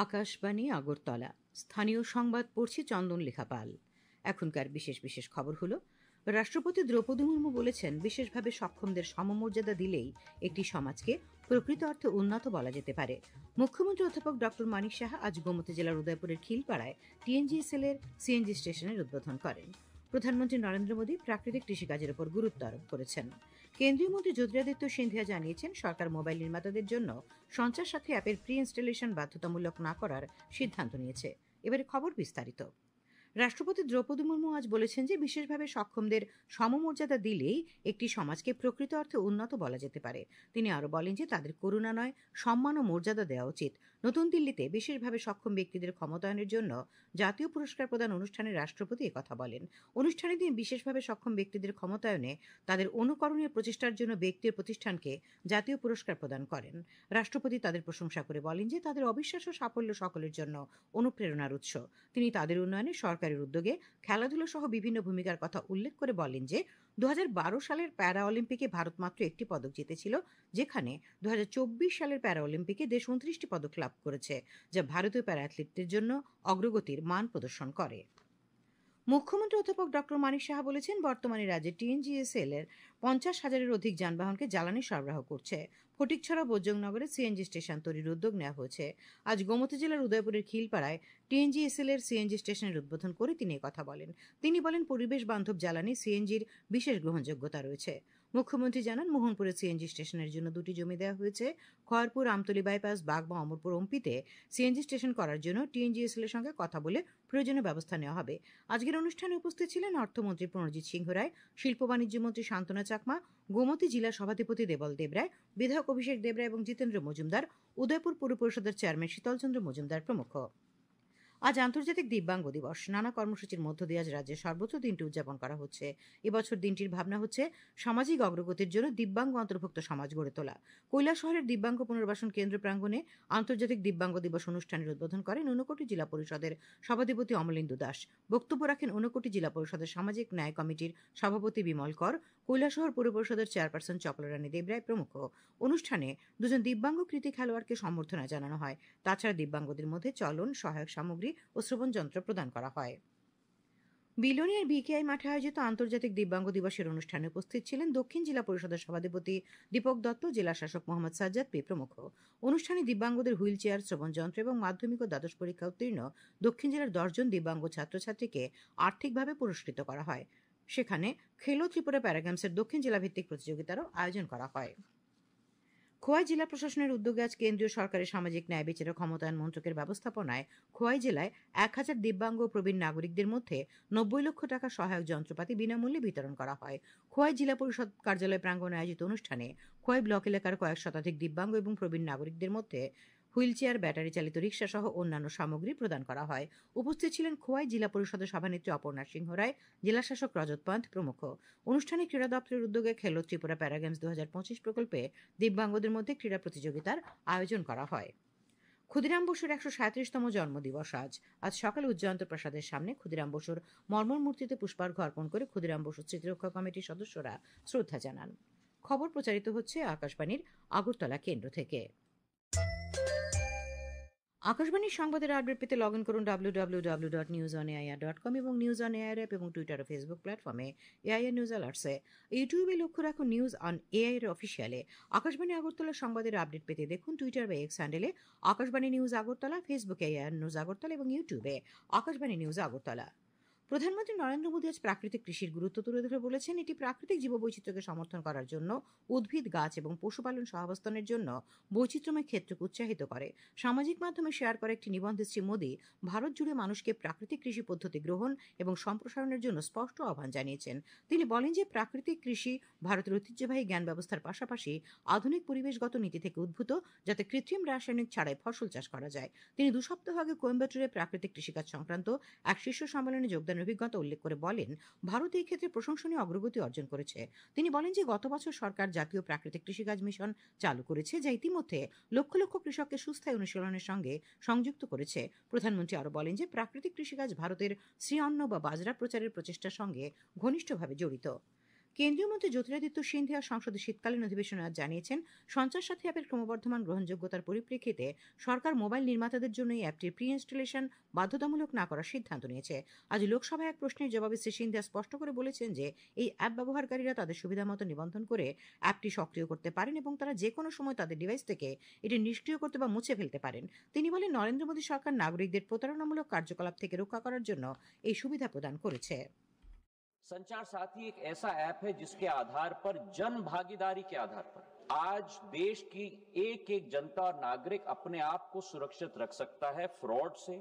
আকাশবাণী আগরতলা স্থানীয় সংবাদ পড়ছি চন্দন লেখাপাল। এখনকার বিশেষ বিশেষ খবর হলো, রাষ্ট্রপতি দ্রৌপদী মুর্মু বলেছেন, বিশেষভাবে সক্ষমদের সমমর্যাদা দিলেই একটি সমাজকে প্রকৃত অর্থে উন্নত বলা যেতে পারে। মুখ্যমন্ত্রী অধ্যাপক ডক্টর মানিক সাহা আজ গোমতী জেলার উদয়পুরের খিলপাড়ায় টিএনজিএসএল এর সিএনজি স্টেশনের উদ্বোধন করেন। প্রধানমন্ত্রী নরেন্দ্র মোদী প্রাকৃতিক কৃষিকাজের উপর গুরুত্ব আরোপ করেছেন। কেন্দ্রীয় মন্ত্রী জ্যোতিরাদিত্য সিন্ধিয়া জানিয়েছেন, সরকার মোবাইল নির্মাতাদের জন্য সঞ্চার সাথী অ্যাপের প্রি ইনস্টলেশন বাধ্যতামূলক না করার সিদ্ধান্ত নিয়েছে। এবারে খবর বিস্তারিত। রাষ্ট্রপতি দ্রৌপদী মুর্মু আজ বলেছেন যে, বিশেষভাবে সক্ষমদের সমমর্যাদা দিলেই একটি সমাজকে প্রকৃত অর্থে উন্নত বলা যেতে পারে। তিনি আরও বলেন যে, তাদের করুণা নয়, সম্মান ও মর্যাদা দেওয়া উচিত। নতুন দিল্লিতে বিশেষভাবে সক্ষম ব্যক্তিদের ক্ষমতায়নের জন্য জাতীয় পুরস্কার প্রদান অনুষ্ঠানে রাষ্ট্রপতি একথা বলেন। অনুষ্ঠানে তিনি বিশেষভাবে সক্ষম ব্যক্তিদের ক্ষমতায়নে তাদের অনুকরণীয় প্রচেষ্টার জন্য ব্যক্তি ও প্রতিষ্ঠানকে জাতীয় পুরস্কার প্রদান করেন। রাষ্ট্রপতি তাদের প্রশংসা করে বলেন যে, তাদের অবিশ্বাস্য সাফল্য সকলের জন্য অনুপ্রেরণার উৎস। তিনি তাদের উন্নয়নে সরকারের উদ্যোগে খেলাধুলা সহ বিভিন্ন ভূমিকার কথা উল্লেখ করে বলেন যে, 2012 সালের প্যারা অলিম্পিকে ভারত মাত্র একটি পদক জিতেছিল, যেখানে 2024 সালের প্যারা অলিম্পিকে দেশ 29টি পদক লাভ করেছে, যা ভারতীয় প্যারা অ্যাথলিটদের জন্য অগ্রগতির মান প্রদর্শন করে। মুখ্যমন্ত্রী অধ্যাপক ডক্টর মানিক সাহা বলেছেন, বর্তমানে রাজ্যে টিএনজিএসএল এর 50,000-এর অধিক যানবাহনকে জ্বালানি সরবরাহ করছে। ফটিকছড়া বোজ্জংনগরে সিএনজি স্টেশন তৈরির উদ্যোগ নেওয়া হয়েছে। আজ গোমতী জেলার উদয়পুরের খিলপাড়ায় টিএনজিএসএল এর সিএনজি স্টেশনের উদ্বোধন করে তিনি কথা বলেন। তিনি বলেন, পরিবেশ বান্ধব জ্বালানি সিএনজির বিশেষ গ্রহণযোগ্যতা রয়েছে। মুখ্যমন্ত্রী জানান, মোহনপুরে সিএনজি স্টেশনের জন্য 2টি জমি দেওয়া হয়েছে। খয়েরপুর আমতলী বাইপাস, বাগমা, অমরপুর ওমপিতে সিএনজি স্টেশন করার জন্য টিএনজিএসএল এর সঙ্গে কথা বলে প্রয়োজনীয় ব্যবস্থা নেওয়া হবে। আজকের অনুষ্ঠানে উপস্থিত ছিলেন অর্থমন্ত্রী প্রণজিৎ সিংহ রায়, শিল্প বাণিজ্য মন্ত্রী শান্তনা চাকমা, গোমতী জেলা সভাধিপতি দেবল দেবরায়, বিধায়ক অভিষেক দেবরায় এবং জিতেন্দ্র মজুমদার, উদয়পুর পুর পরিষদের চেয়ারম্যান শীতলচন্দ্র মজুমদার প্রমুখ। আজ আন্তর্জাতিক দিব্যাঙ্গ দিবস। নানা কর্মসূচির মধ্য দিয়ে আজ রাজ্যের সর্বত্র দিনটি উদযাপন করা হচ্ছে। এবছর দিনটির ভাবনা হচ্ছে সামাজিক অগ্রগতির জন্য দিব্যাঙ্গ অন্তর্ভুক্ত সমাজ গড়ে তোলা। কৈলাসহরের দিব্যাঙ্গ পুনর্বাসন কেন্দ্র প্রাঙ্গণে আন্তর্জাতিক দিব্যাঙ্গ দিবস অনুষ্ঠানের উদ্বোধন করেন ঊনকোটি জেলা পরিষদের সভাধিপতি অমলেন্দু দাস। বক্তব্য রাখেন ঊনকোটি জেলা পরিষদের সামাজিক ন্যায় কমিটির সভাপতি বিমল কর, কৈলাসহর পুর পরিষদের চেয়ারপারসন চপলারানী দেবরায় প্রমুখ। অনুষ্ঠানে 2জন দিব্যাঙ্গ কৃতি খেলোয়াড়কে সম্বর্ধনা জানানো হয়। তাছাড়া দিব্যাঙ্গদের মধ্যে চলন, সহায়ক সামগ্রী ও শ্রবণ যন্ত্র প্রদান করা হয়। বিলোনিয়ার বিকেআই মাঠে আয়োজিত আন্তর্জাতিক দিব্যাঙ্গ দিবসের অনুষ্ঠানে উপস্থিত ছিলেন দক্ষিণ জেলা পরিষদের সভাধিপতি দীপক দত্ত, জেলা শাসক মোহাম্মদ সাজ্জাদ পি প্রমুখ। অনুষ্ঠানে দিব্যাঙ্গদের হুইল চেয়ার, শ্রবণ যন্ত্র এবং মাধ্যমিক ও দ্বাদশ পরীক্ষা উত্তীর্ণ দক্ষিণ জেলার 10 জন দিব্যাঙ্গ ছাত্রছাত্রীকে আর্থিকভাবে পুরস্কৃত করা হয়। সেখানে খেলো ত্রিপুরা প্যারাগেমসের দক্ষিণ জেলা ভিত্তিক প্রতিযোগিতারও আয়োজন করা হয়। খোয়াই জেলা প্রশাসনের উদ্যোগে আজ কেন্দ্রীয় সরকারের সামাজিক ন্যায় বিচার ও ক্ষমতায়ন মন্ত্রকের ব্যবস্থাপনায় খোয়াই জেলায় 1000 দিব্যাঙ্গ ও প্রবীণ নাগরিকদের মধ্যে 90 লক্ষ টাকা সহায়ক যন্ত্রপাতি বিনামূল্যে বিতরণ করা হয়। খোয়াই জেলা পরিষদ কার্যালয় প্রাঙ্গণে আয়োজিত অনুষ্ঠানে খোয়াই ব্লক এলাকার কয়েক শতাধিক দিব্যাঙ্গ এবং প্রবীণ নাগরিকদের মধ্যে হুইল চেয়ার, ব্যাটারি চালিত রিক্সা সহ অন্যান্য সামগ্রী প্রদান করা হয়। উপস্থিত ছিলেন খোয়াই জেলা পরিষদের সভানেত্রী অপর্ণা সিংহ রায়, জেলা শাসক রজত পান্থ প্রমুখ। অনুষ্ঠানে ক্রীড়া দপ্তরের উদ্যোগে খেলো ত্রিপুরা প্যারাগেমস 2025 প্রকল্পে দিব্যাঙ্গদের মধ্যে ক্রীড়া প্রতিযোগিতার আয়োজন করা হয়। ক্ষুদিরাম বসুর 137তম জন্মদিবস আজ সকালে উজ্জয়ন্ত প্রাসাদের সামনে ক্ষুদিরাম বসুর মর্মর মূর্তিতে পুষ্পার্ঘ্য অর্পণ করে ক্ষুদিরাম বসু স্মৃতিরক্ষা কমিটির সদস্যরা শ্রদ্ধা জানান। খবর প্রচারিত হচ্ছে আকাশবাণীর আগরতলা কেন্দ্র থেকে। আকাশবাণীর সংবাদের আপডেট পেতে লগ ইন করুন www.newsonair.com এবং নিউজ অন এআইআর অ্যাপ এবং টুইটার ও ফেসবুক প্ল্যাটফর্মে এআইআর নিউজ অ্যালার্টসে। ইউটিউবে লক্ষ্য রাখুন নিউজ অন এআইআর অফিসিয়ালে। আকাশবাণী আগরতলা সংবাদের আপডেট পেতে দেখুন টুইটার বা এক্স হ্যান্ডেলে আকাশবাণী নিউজ আগরতলা, ফেসবুকে এআইআর নিউজ আগরতলা এবং ইউটিউবে আকাশবাণী নিউজ আগরতলা। প্রধানমন্ত্রী নরেন্দ্র মোদী আজ প্রাকৃতিক কৃষির গুরুত্ব তুলে ধরে বলেছেন, এটি প্রাকৃতিক জীববৈচিত্র্যকে সমর্থন করার জন্য, উদ্ভিদ, গাছ এবং পশুপালন সহাবস্থানের জন্য বৈচিত্র্যময় ক্ষেত্রকে উৎসাহিত করে। সামাজিক মাধ্যমে শেয়ার করা একটি নিবন্ধে শ্রী মোদী ভারত জুড়ে মানুষকে প্রাকৃতিক কৃষি পদ্ধতি গ্রহণ এবং সম্প্রসারণের জন্য স্পষ্ট আহ্বান জানিয়েছেন। তিনি বলেন যে, প্রাকৃতিক কৃষি ভারতের ঐতিহ্যবাহী জ্ঞান ব্যবস্থার পাশাপাশি আধুনিক পরিবেশগত নীতি থেকে উদ্ভূত, যাতে কৃত্রিম রাসায়নিক ছাড়াই ফসল চাষ করা যায়। তিনি 2 সপ্তাহ আগে কোয়েম্বাটুরে প্রাকৃতিক কৃষিকাজ সংক্রান্ত এক শীর্ষ সম্মেলনে যোগদানের অভিজ্ঞতা উল্লেখ করে বলেন, ভারত এই ক্ষেত্রে প্রশংসনীয় অগ্রগতি অর্জন করেছে। তিনি বলেন যে, গত বছর সরকার জাতীয় প্রাকৃতিক কৃষিকাজ মিশন চালু করেছে, যা ইতিমধ্যে লক্ষ লক্ষ কৃষককে সুস্থায়ী অনুশীলনের সঙ্গে সংযুক্ত করেছে। প্রধানমন্ত্রী আরও বলেন যে, প্রাকৃতিক কৃষিকাজ ভারতের শ্রী অন্ন বা বাজরা প্রচারের প্রচেষ্টার সঙ্গে ঘনিষ্ঠভাবে জড়িত। কেন্দ্রীয় মন্ত্রী জ্যোতিরাদিত্য সিন্ধিয়া সংসদে শীতকালীন অধিবেশনে আজ জানিয়েছেন, সঞ্চার সাথী অ্যাপের ক্রমবর্ধমান গ্রহণযোগ্যতার পরিপ্রেক্ষিতে সরকার মোবাইল নির্মাতাদের জন্য এই অ্যাপটির প্রি ইনস্টলেশন বাধ্যতামূলক না করার সিদ্ধান্ত নিয়েছে। আজ লোকসভায় এক প্রশ্নের জবাবে শ্রী সিন্ধিয়া স্পষ্ট করে বলেছেন যে এই অ্যাপ ব্যবহারকারীরা তাদের সুবিধামতো নিবন্ধন করে অ্যাপটি সক্রিয় করতে পারেন এবং তারা যে কোনো সময় তাদের ডিভাইস থেকে এটি নিষ্ক্রিয় করতে বা মুছে ফেলতে পারেন। তিনি বলেন, নরেন্দ্র মোদী সরকার নাগরিকদের প্রতারণামূলক কার্যকলাপ থেকে রক্ষা করার জন্য এই সুবিধা প্রদান করেছে। संचार साथी एक ऐसा ऐप है जिसके आधार पर जन भागीदारी के आधार पर आज देश की एक एक जनता और नागरिक अपने आप को सुरक्षित रख सकता है फ्रॉड से,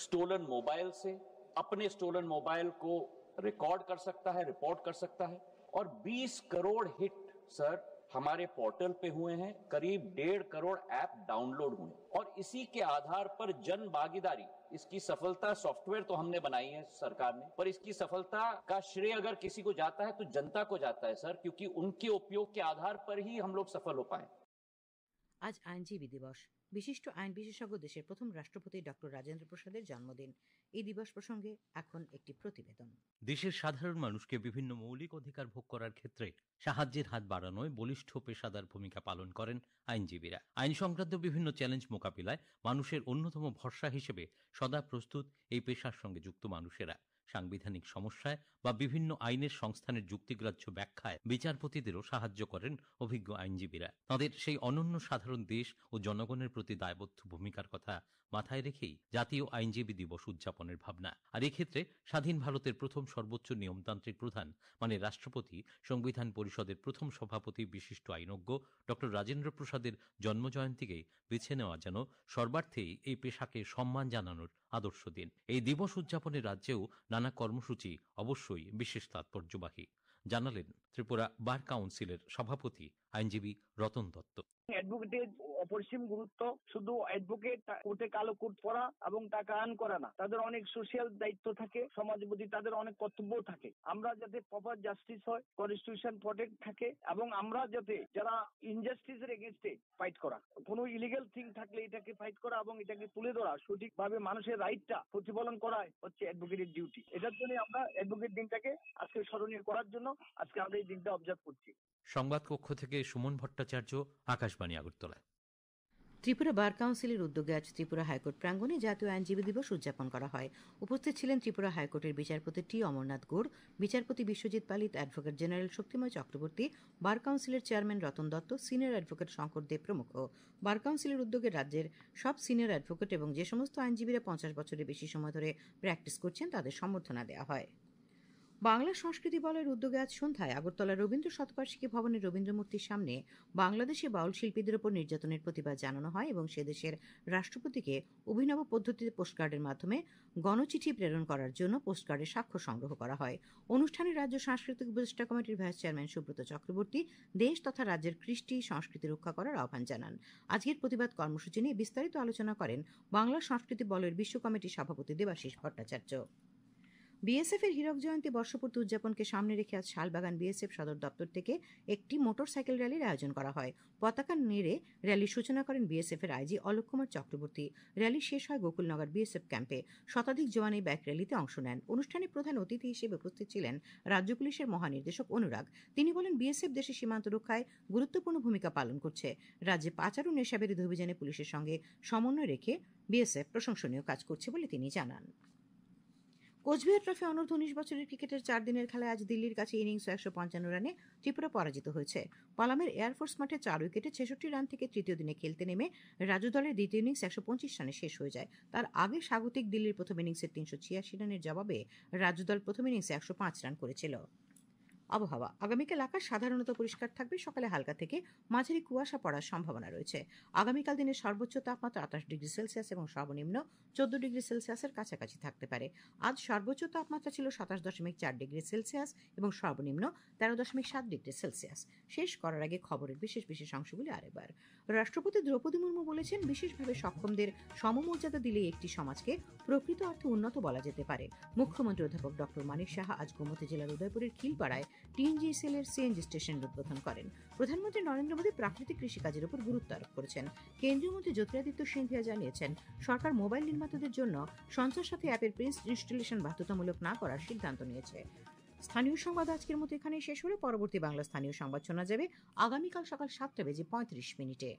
स्टोलन मोबाइल से, अपने स्टोलन मोबाइल को रिकॉर्ड कर सकता है, रिपोर्ट कर सकता है। और 20 करोड़ हिट सर हमारे पोर्टल पे हुए हैं, करीब 1.5 करोड़ ऐप डाउनलोड हुए और इसी के आधार पर जन भागीदारी, इसकी सफलता सॉफ्टवेयर तो हमने बनाई है सरकार ने, पर इसकी सफलता का श्रेय अगर किसी को जाता है तो जनता को जाता है सर, क्योंकि उनके उपयोग के आधार पर ही हम लोग सफल हो पाए। আজ আইনজীবী দিবস। বিশিষ্ট আইন বিশেষজ্ঞ দেশের প্রথম রাষ্ট্রপতি ডক্টর রাজেন্দ্র প্রসাদের জন্মদিন। এই দিবস প্রসঙ্গে এখন একটি প্রতিবেদন। দেশের সাধারণ মানুষকে বিভিন্ন মৌলিক অধিকার ভোগ করার ক্ষেত্রে সাহায্যের হাত বাড়ানোয় বলিষ্ঠ পেশাদার ভূমিকা পালন করেন আইনজীবীরা। আইন সংক্রান্ত বিভিন্ন চ্যালেঞ্জ মোকাবিলায় মানুষের অন্যতম ভরসা হিসেবে সদা প্রস্তুত এই পেশার সঙ্গে যুক্ত মানুষেরা। সাংবিধানিক সমস্যায় বা বিভিন্ন আইনের সংস্থানের যুক্তিগ্রাহ্য ব্যাখ্যায় বিচারপতিদেরও সাহায্য করেন অভিজ্ঞ আইনজীবীরা। তাঁদের সেই অনন্য সাধারণ দেশ ও জনগণের প্রতি দায়বদ্ধ ভূমিকার কথা মাথায় রেখেই জাতীয় আইনজীবী দিবস উদযাপনের ভাবনা। আর এক্ষেত্রে স্বাধীন ভারতের প্রথম সর্বোচ্চ নিয়মতান্ত্রিক প্রধান মানে রাষ্ট্রপতি, সংবিধান পরিষদের প্রথম সভাপতি বিশিষ্ট আইনজ্ঞ ডক্টর রাজেন্দ্র প্রসাদের জন্মজয়ন্তীকে বেছে নেওয়া যেন সর্বার্থেই এই পেশাকে সম্মান জানানোর আদর্শ দিন। এই দিবস উদযাপনের রাজ্যেও নানা কর্মসূচি অবশ্যই বিশেষ তাৎপর্যবাহী, জানালেন ত্রিপুরা বার কাউন্সিলের সভাপতি আইনজীবী রতন দত্ত। অ্যাডভোকেটের অপরিসীম গুরুত্ব শুধু অ্যাডভোকেট কোর্টে কালো কোট পরা এবং টাকা আর্ন করা না, তাদের অনেক সোশ্যাল দায়িত্ব থাকে, সমাজের প্রতি তাদের অনেক কর্তব্য থাকে। আমরা যাতে প্রপার জাস্টিস হয়, কনস্টিটিউশন প্রটেক্ট থাকে এবং আমরা যাতে যারা ইনজাস্টিসের এগেইনস্টে ফাইট করা, কোনো ইলিগাল থিং থাকলে এটাকে ফাইট করা এবং এটাকে তুলে ধরা, সঠিকভাবে মানুষের রাইটটা প্রতিফলন করাই হচ্ছে অ্যাডভোকেটের ডিউটি। এটার জন্য আমরা অ্যাডভোকেট দিনটাকে আজকে স্মরণীয় করার জন্য আজকে আমরা এই দিনটা অবজার্ভ করছি। সংবাদ কক্ষ থেকে সুমন ভট্টাচার্য, আকাশবাণী আগরতলা। ত্রিপুরা বার কাউন্সিলের উদ্যোগে আজ ত্রিপুরা হাইকোর্ট প্রাঙ্গণে জাতীয় আইনজীবী দিবস উদযাপন করা হয়। উপস্থিত ছিলেন ত্রিপুরা হাইকোর্টের বিচারপতি টি অমরনাথ গৌড়, বিচারপতি Biswajit Palit, advocate general Shaktimay Chakraborty, bar কাউন্সিলের chairman Ratan Dutta, senior advocate Shankar Deb প্রমুখ। বার কাউন্সিলের উদ্যোগে রাজ্যের সব সিনিয়র অ্যাডভোকেট এবং যে সমস্ত আইনজীবীরা 50 বছরের বেশি সময় ধরে প্র্যাকটিস করছেন তাদের সম্বর্ধনা দেওয়া হয়। বাংলা সংস্কৃতি বলয়ের উদ্যোগে আজ সন্ধ্যায় আগরতলা রবীন্দ্র শতবার্ষিকী ভবনের রবীন্দ্র মূর্তির সামনে বাংলাদেশি বাউল শিল্পীদের উপর নির্যাতনের প্রতিবাদ জানানো হয় এবং সে দেশের রাষ্ট্রপতিকে অভিনব পদ্ধতিতে পোস্টকার্ডের মাধ্যমে গণচিঠি প্রেরণ করার জন্য পোস্টকার্ডের স্বাক্ষর সংগ্রহ করা হয়। অনুষ্ঠানে রাজ্য সাংস্কৃতিক উপদেষ্টা কমিটির ভাইস চেয়ারম্যান সুব্রত চক্রবর্তী দেশ তথা রাজ্যের কৃষ্টি সংস্কৃতি রক্ষা করার আহ্বান জানান। আজকের প্রতিবাদ কর্মসূচি নিয়ে বিস্তারিত আলোচনা করেন বাংলা সংস্কৃতি বলয়ের বিশ্ব কমিটির সভাপতি দেবাশিস ভট্টাচার্য। বিএসএফ এর হীরক জয়ন্তী বর্ষপূর্তি উদযাপনকে সামনে রেখে আজ শালবাগান বিএসএফ সদর দপ্তর থেকে একটি মোটরসাইকেল র্যালির আয়োজন করা হয়। পতাকা নেড়ে র্যালির সূচনা করেন বিএসএফ এর আইজি অলোক কুমার চক্রবর্তী। র্যালি শেষ হয় গোকুলনগর বিএসএফ ক্যাম্পে। শতাধিক জওয়ান এই বাইক র্যালিতে অংশ নেন। অনুষ্ঠানে প্রধান অতিথি হিসেবে উপস্থিত ছিলেন রাজ্য পুলিশের মহানির্দেশক অনুরাগ। তিনি বলেন, বিএসএফ দেশের সীমান্ত রক্ষায় গুরুত্বপূর্ণ ভূমিকা পালন করছে। রাজ্যে পাচার ও নেশাবিরোধী অভিযানে পুলিশের সঙ্গে সমন্বয় রেখে বিএসএফ প্রশংসনীয় কাজ করছে বলে তিনি জানান। কোচবিহার ট্রফি অনূর্ধ্ব 19 বছরের ক্রিকেটের 4 দিনের খেলায় আজ দিল্লির কাছে ইনিংস 155 রানে ত্রিপুরা পরাজিত হয়েছে। পালামের এয়ারফোর্স মাঠে 4 উইকেটে 66 রান থেকে তৃতীয় দিনে খেলতে নেমে রাজু দলের দ্বিতীয় ইনিংস 125 রানে শেষ হয়ে যায়। তার আগে স্বাগতিক দিল্লির প্রথম ইনিংসের 386 রানের জবাবে রাজু দল প্রথম ইনিংসে 105 রান করেছিল। আবহাওয়া আগামীকাল আকাশ সাধারণত পরিষ্কার থাকবে। সকালে হালকা থেকে মাঝারি কুয়াশা পড়ার সম্ভাবনা রয়েছে। আগামীকাল দিনের সর্বোচ্চ তাপমাত্রা 28 ডিগ্রি সেলসিয়াস এবং সর্বনিম্ন 14 ডিগ্রি সেলসিয়াসের কাছাকাছি থাকতে পারে। আজ সর্বোচ্চ তাপমাত্রা ছিল 27.4 ডিগ্রি সেলসিয়াস এবং সর্বনিম্ন 13.7 ডিগ্রি সেলসিয়াস। শেষ করার আগে খবরের বিশেষ বিশেষ অংশগুলি আরেকবার। রাষ্ট্রপতি দ্রৌপদী মুর্মু বলেছেন, বিশেষভাবে সক্ষমদের সমমর্যাদা দিলেই একটি সমাজকে প্রকৃত অর্থে উন্নত বলা যেতে পারে। মুখ্যমন্ত্রী অধ্যাপক ডক্টর মানিক সাহা আজ গোমতী জেলার উদয়পুরের খিলপাড়ায় টিএনজিএসএল এর সিএনজি স্টেশনের উদ্বোধন করেন। প্রধানমন্ত্রী নরেন্দ্র মোদী প্রাকৃতিক কৃষিকাজের উপর গুরুত্ব আরোপ করেছেন। কেন্দ্রীয় মন্ত্রী জ্যোতিরাদিত্য সিন্ধিয়া জানিয়েছেন, সরকার মোবাইল নির্মাতাদের জন্য সঞ্চার সাথী অ্যাপের প্রি ইনস্টলেশন বাধ্যতামূলক না করার সিদ্ধান্ত নিয়েছে। স্থানীয় সংবাদ আজকের মতো এখানেই শেষ হলো। পরবর্তী বাংলা স্থানীয় সংবাদ শোনা যাবে আগামীকাল সকাল 7:35 মিনিটে।